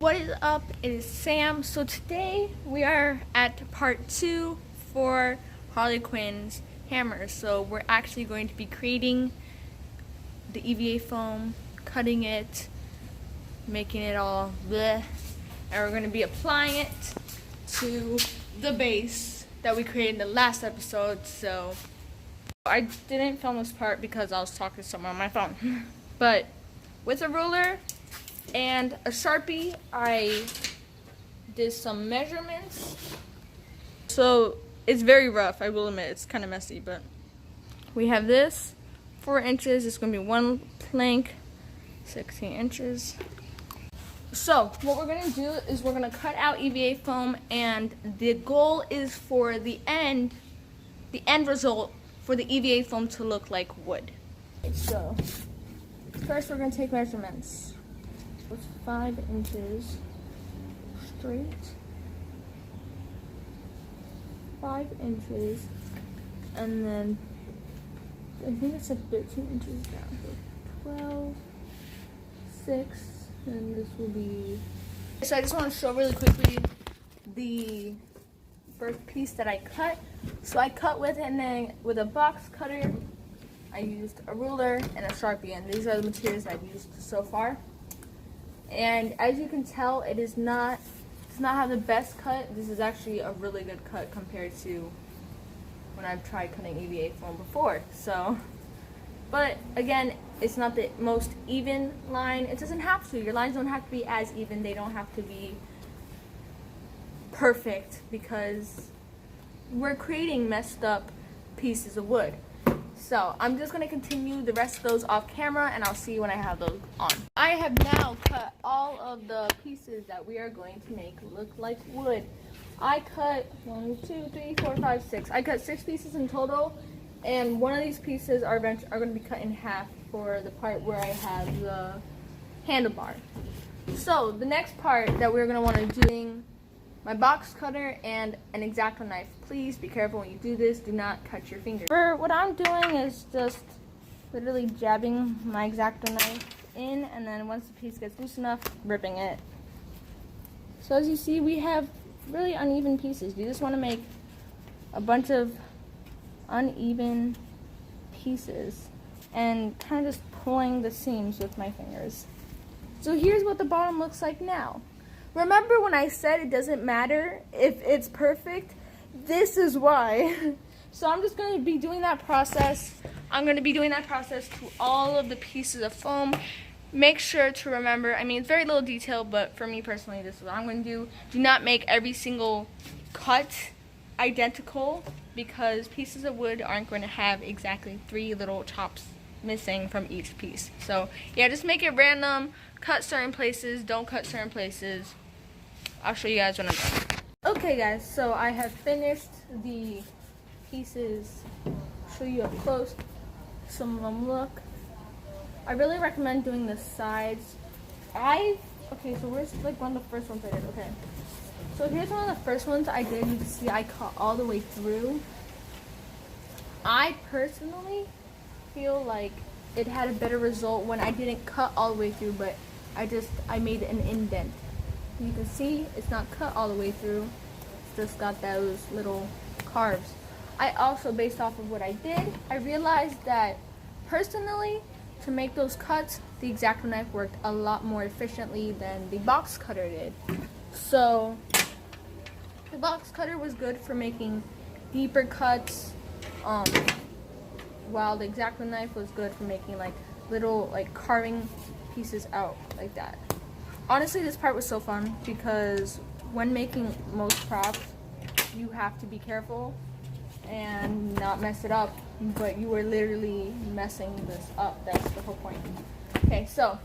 What is up? It is Sam. So today we are at part 2 for Harley Quinn's hammer. So we're actually going to be creating the EVA foam, cutting it, making it all bleh, and we're going to be applying it to the base that we created in the last episode. So I didn't film this part because I was talking to someone on my phone. But with a ruler and a Sharpie, I did some measurements. So it's very rough, I will admit, it's kind of messy, but we have this 4 inches. It's going to be one plank, 16 inches. So what we're going to do is we're going to cut out EVA foam, and the goal is for the end result for the EVA foam to look like wood. So first we're going to take measurements. It's 5 inches straight, 5 inches, and then I think it's like 13 inches down. So 12, 6, and this will be. So I just want to show really quickly the first piece that I cut. So I cut with, and then with a box cutter, I used a ruler and a Sharpie, and these are the materials I've used so far. And as you can tell, it does not have the best cut. This is actually a really good cut compared to when I've tried cutting EVA foam before. So, but again, it's not the most even line. It doesn't have to. Your lines don't have to be as even. They don't have to be perfect because we're creating messed up pieces of wood. So I'm just going to continue the rest of those off camera, and I'll see you when I have those on. I have now cut all of the pieces that we are going to make look like wood. I cut 1, 2, 3, 4, 5, 6. I cut 6 pieces in total, and one of these pieces are going to be cut in half for the part where I have the handlebar. So the next part that we're going to want to do, my box cutter and an X-Acto knife. Please be careful when you do this. Do not cut your fingers. For what I'm doing is just literally jabbing my X-Acto knife in, and then once the piece gets loose enough, ripping it. So as you see, we have really uneven pieces. You just want to make a bunch of uneven pieces and kind of just pulling the seams with my fingers. So here's what the bottom looks like now. Remember when I said it doesn't matter if it's perfect? This is why. So I'm just going to be doing that process. I'm going to be doing that process to all of the pieces of foam. Make sure to remember, I mean, it's very little detail, but for me personally, this is what I'm going to do. Do not make every single cut identical, because pieces of wood aren't going to have exactly 3 little chops missing from each piece. So yeah, just make it random. Cut certain places, don't cut certain places. I'll show you guys when I'm done. Okay guys, so I have finished the pieces. I'll show you up close. Some of them look. I really recommend doing the sides. Okay, so where's like one of the first ones I did? Okay. So here's one of the first ones I did. You can see I cut all the way through. I personally feel like it had a better result when I didn't cut all the way through, but I made an indent. You can see it's not cut all the way through. It's just got those little carves. I also, based off of what I did, I realized that personally, to make those cuts, the X-Acto knife worked a lot more efficiently than the box cutter did. So the box cutter was good for making deeper cuts, while the X-Acto knife was good for making like little like carving pieces out like that. Honestly, this part was so fun because when making most props, you have to be careful and not mess it up, but you were literally messing this up. That's the whole point. Okay, so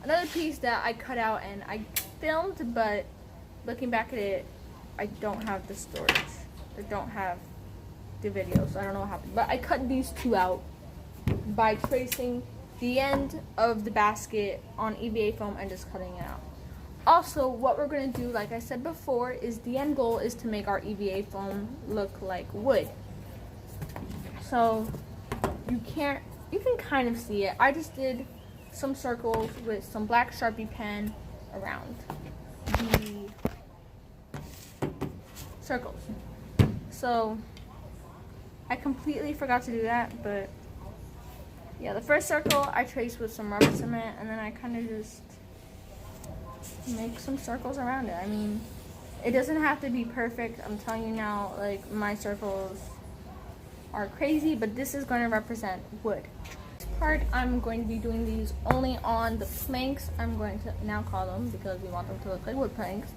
another piece that I cut out and I filmed, but looking back at it, I don't have the storage. I don't have the video, so I don't know what happened. But I cut these 2 out by tracing the end of the basket on EVA foam and just cutting it out. Also, what we're going to do, like I said before, is the end goal is to make our EVA foam look like wood. So you can kind of see it. I just did some circles with some black Sharpie pen around. circles. So I completely forgot to do that, but yeah, the first circle I traced with some rubber cement, and then I kind of just make some circles around it. I mean, it doesn't have to be perfect. I'm telling you now, like, my circles are crazy, but this is going to represent wood. This part, I'm going to be doing these only on the planks. I'm going to now call them, because we want them to look like wood planks.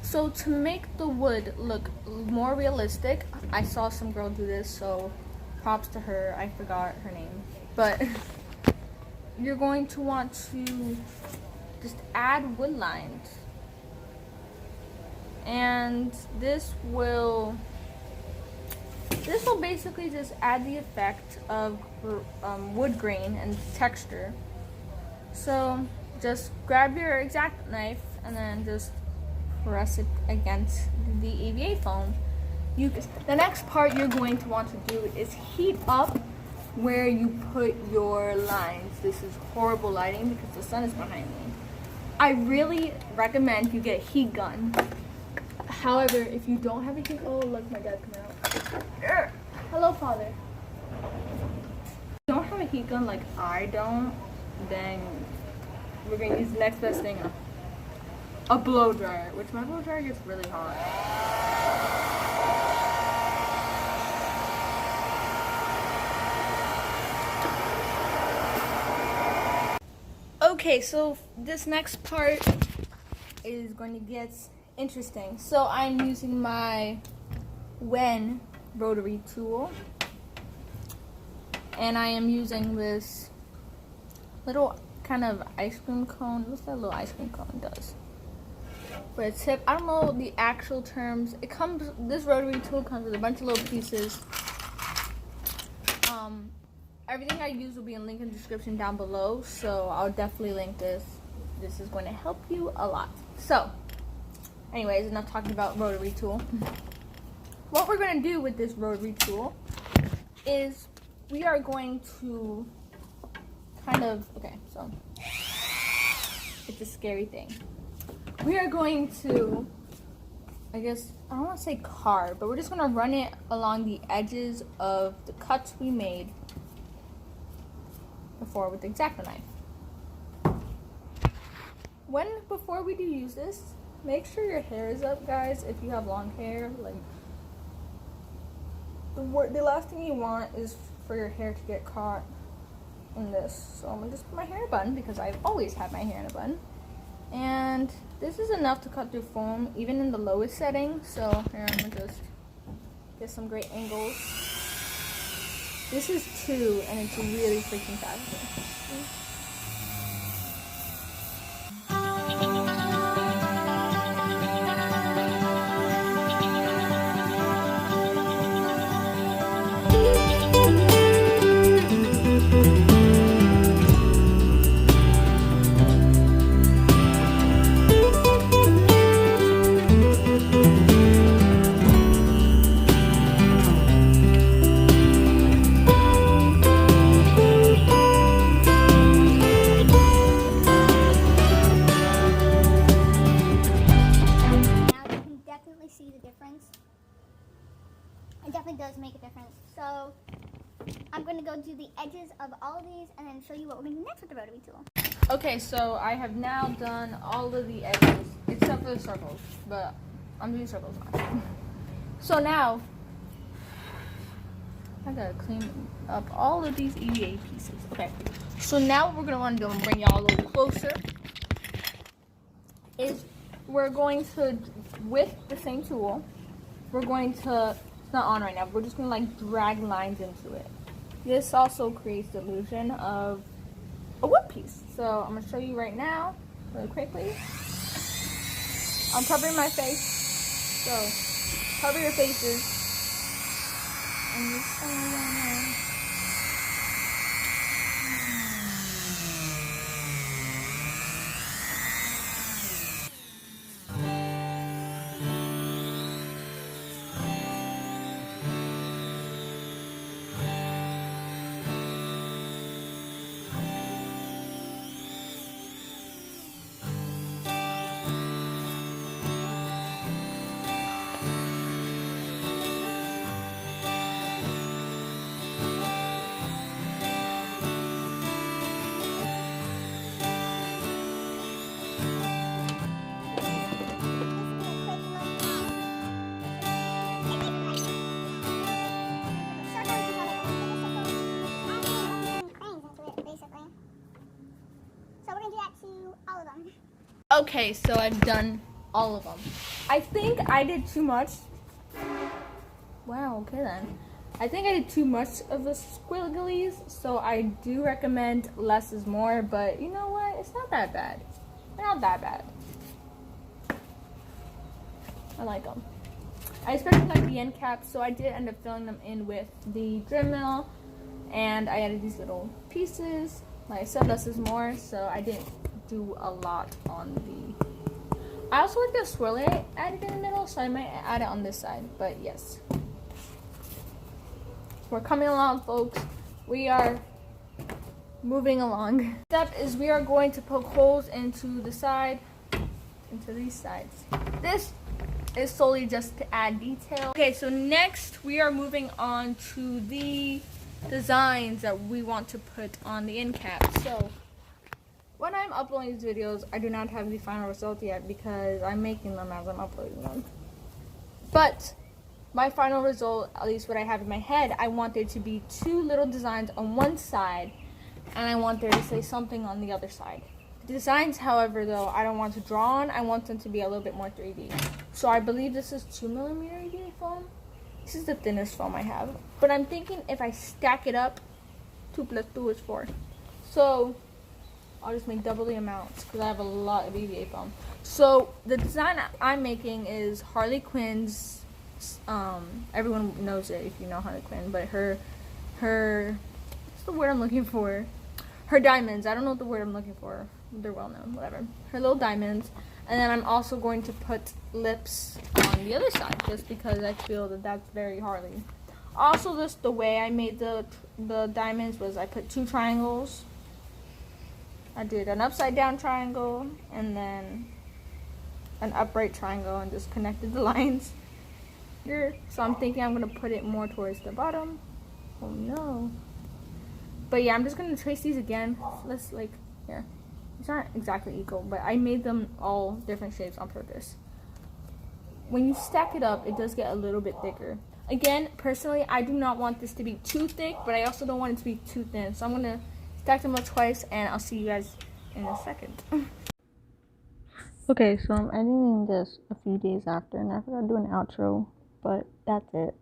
So to make the wood look more realistic, I saw some girl do this, so props to her. I forgot her name. But you're going to want to just add wood lines. And this will basically just add the effect of wood grain and texture. So just grab your X-Acto knife and then just press it against the EVA foam. The next part you're going to want to do is heat up where you put your lines. This is horrible lighting because the sun is behind me. I really recommend you get a heat gun. However, if you don't have a heat, oh look, my dad coming out. Hello, father. If you don't have a heat gun like I don't, then we're gonna use the next best thing, a blow dryer, which my blow dryer gets really hot. Okay, so this next part is going to get interesting. So I'm using my Rotary Tool, and I am using this little kind of ice cream cone. What's that little ice cream cone does? For a tip, I don't know the actual terms. This Rotary Tool comes with a bunch of little pieces. Everything I use will be in link in the description down below, so I'll definitely link this. This is going to help you a lot. So, anyways, enough talking about Rotary Tool. What we're going to do with this Rotary Tool is we are going to so it's a scary thing. We are going to, I don't want to say carve, but we're just going to run it along the edges of the cuts we made before with the X-Acto knife. Before we do use this, make sure your hair is up, guys. If you have long hair, like the last thing you want is for your hair to get caught in this. So I'm gonna just put my hair in a bun because I've always had my hair in a bun. And this is enough to cut through foam, even in the lowest setting. So here, I'm gonna just get some great angles. This is 2, and it's really freaking fast. It definitely does make a difference. So I'm going to go do the edges of all of these and then show you what we're going to do next with the Rotary Tool. Okay, so I have now done all of the edges except for the circles, but I'm doing circles now. So now I gotta clean up all of these EVA pieces. Okay, so now what we're gonna want to do, and bring y'all a little closer, is we're going to, with the same tool, we're going to, it's not on right now, but we're just gonna like drag lines into it. This also creates the illusion of a wood piece. So I'm gonna show you right now, really quickly. I'm covering my face, so cover your faces. And just Okay, so I've done all of them. I think I did too much. Wow, okay then. I think I did too much of the squigglies, so I do recommend less is more, but you know what? It's not that bad. They're not that bad. I like them. I especially like the end caps, so I did end up filling them in with the Dremel, and I added these little pieces. Like I said, less is more, so I didn't do a lot on the... I also like the swirl I added in the middle, so I might add it on this side, but yes. We're coming along, folks. We are moving along. Step is we are going to poke holes into the side, into these sides. This is solely just to add detail. Okay, so next we are moving on to the designs that we want to put on the end cap. So when I'm uploading these videos, I do not have the final result yet because I'm making them as I'm uploading them. But my final result, at least what I have in my head, I want there to be two little designs on one side, and I want there to say something on the other side. The designs, however, though, I don't want to draw on. I want them to be a little bit more 3D. So I believe this is 2mm EVA foam. This is the thinnest foam I have. But I'm thinking if I stack it up, 2 plus 2 is 4. So I'll just make double the amounts because I have a lot of EVA foam. So the design I'm making is Harley Quinn's. Everyone knows it if you know Harley Quinn, but her what's the word I'm looking for? Her diamonds. I don't know what the word I'm looking for. They're well known, whatever. Her little diamonds. And then I'm also going to put lips on the other side just because I feel that that's very Harley. Also, just the way I made the diamonds was I put 2 triangles. I did an upside down triangle and then an upright triangle and just connected the lines. Here. So I'm thinking I'm going to put it more towards the bottom. Oh no. But yeah, I'm just going to trace these again. Let's like, here. It's not exactly equal, but I made them all different shapes on purpose. When you stack it up, it does get a little bit thicker. Again, personally, I do not want this to be too thick, but I also don't want it to be too thin. So I'm going to stack them up twice, and I'll see you guys in a second. Okay, so I'm editing this a few days after, and I forgot to do an outro, but that's it.